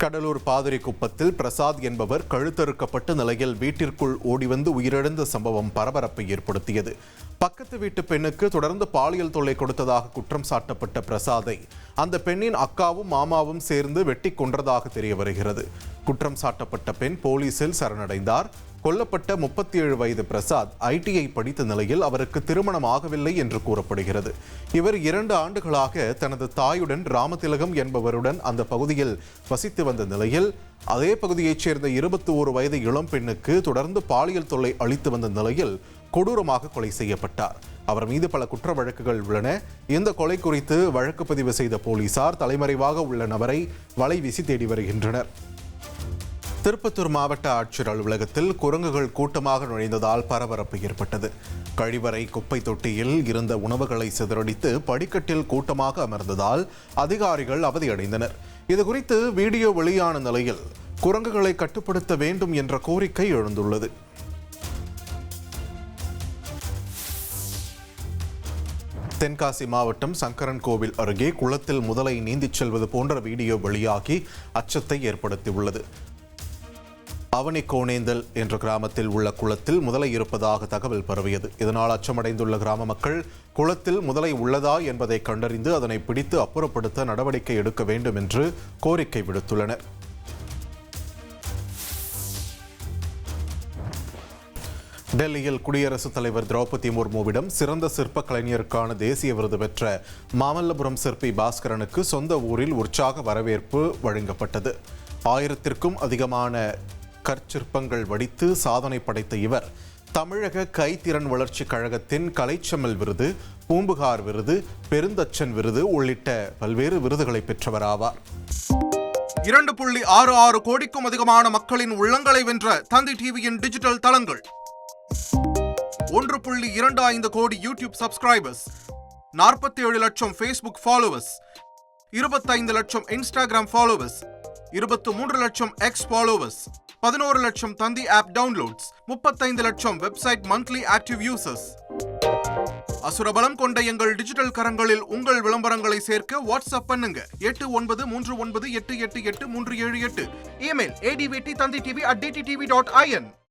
கடலூர் பாதிரிக்குப்பத்தில் பிரசாத் என்பவர் கழுத்தறுக்கப்பட்ட நிலையில் வீட்டிற்குள் ஓடிவந்து உயிரிழந்த சம்பவம் பரபரப்பை ஏற்படுத்தியது. பக்கத்து வீட்டு பெண்ணுக்கு தொடர்ந்து பாலியல் தொல்லை கொடுத்ததாக குற்றம் சாட்டப்பட்ட பிரசாதை அந்த பெண்ணின் அக்காவும் மாமாவும் சேர்ந்து வெட்டி கொன்றதாக தெரிய வருகிறது. குற்றம் சாட்டப்பட்ட பெண் போலீசில் சரணடைந்தார். கொல்லப்பட்ட 37 வயது பிரசாத் ஐடிஐ படித்த நிலையில் அவருக்கு திருமணம் ஆகவில்லை என்று கூறப்படுகிறது. இவர் 2 ஆண்டுகளாக தனது தாயுடன் ராமதிலகம் என்பவருடன் அந்த பகுதியில் வசித்து வந்த நிலையில் அதே பகுதியைச் சேர்ந்த 21 வயது இளம் பெண்ணுக்கு தொடர்ந்து பாலியல் தொல்லை அளித்து வந்த நிலையில் கொடூரமாக கொலை செய்யப்பட்டார். அவர் மீது பல குற்ற வழக்குகள் உள்ளன. இந்த கொலை குறித்து வழக்கு பதிவு செய்த போலீசார் தலைமறைவாக உள்ள நபரை வலைவீசி தேடி வருகின்றனர். திருப்பத்தூர் மாவட்ட ஆட்சியர் அலுவலகத்தில் குரங்குகள் கூட்டமாக நுழைந்ததால் பரபரப்பு ஏற்பட்டது. கழிவறை குப்பை தொட்டியில் இருந்த உணவுகளை சிதறடித்து படிக்கட்டில் கூட்டமாக அமர்ந்ததால் அதிகாரிகள் அவதியடைந்தனர். இதுகுறித்து வீடியோ வெளியான நிலையில் குரங்குகளை கட்டுப்படுத்த வேண்டும் என்ற கோரிக்கை எழுந்துள்ளது. தென்காசி மாவட்டம் சங்கரன் கோவில் அருகே குளத்தில் முதலை நீந்திச் செல்வது போன்ற வீடியோ வெளியாகி அச்சத்தை ஏற்படுத்தியுள்ளது. அவனிக்கோணேந்தல் என்ற கிராமத்தில் உள்ள குளத்தில் முதலை இருப்பதாக தகவல் பரவியது. இதனால் அச்சமடைந்துள்ள கிராம மக்கள் குளத்தில் முதலை உள்ளதா என்பதை கண்டறிந்து அதனை பிடித்து அப்புறப்படுத்த நடவடிக்கை எடுக்க வேண்டும் என்று கோரிக்கை விடுத்துள்ளனர். டெல்லியில் குடியரசுத் தலைவர் திரௌபதி முர்முவிடம் சிறந்த சிற்ப கலைஞருக்கான தேசிய விருது பெற்ற மாமல்லபுரம் சிற்பி பாஸ்கரனுக்கு சொந்த ஊரில் உற்சாக வரவேற்பு வழங்கப்பட்டது. 1000க்கும் அதிகமான கற்சிற்பங்கள் வடித்து சாதனை படைத்த இவர் தமிழக கைத்திறன் வளர்ச்சி கழகத்தின் கலைச்செம்மல் விருது, பூம்புகார் விருது, பெருந்தச்சன் விருது உள்ளிட்ட பல்வேறு விருதுகளை பெற்றவராவார். 2.66 கோடிக்கும் அதிகமான மக்களின் உள்ளங்களை வென்ற தந்தி டிவியின் டிஜிட்டல் தளங்கள், 1.25 கோடி யூடியூப் சப்ஸ்கிரைபர்ஸ், 47 லட்சம் ஃபேஸ்புக் ஃபாலோவர்ஸ், 25 லட்சம் இன்ஸ்டாகிராம் ஃபாலோவர்ஸ், 23 லட்சம் எக்ஸ் ஃபாலோவர்ஸ், 11 லட்சம் தந்தி ஆப் டவுன்லோட்ஸ், 35 லட்சம் வெப்சைட் மந்த்லி ஆக்டிவ் யூசர்ஸ். அசுரபலம் கொண்ட எங்கள் டிஜிட்டல் கரங்களில் உங்கள் விளம்பரங்களை சேர்க்க வாட்ஸ்அப் பண்ணுங்க 8939888378. Email advt@dttv.in.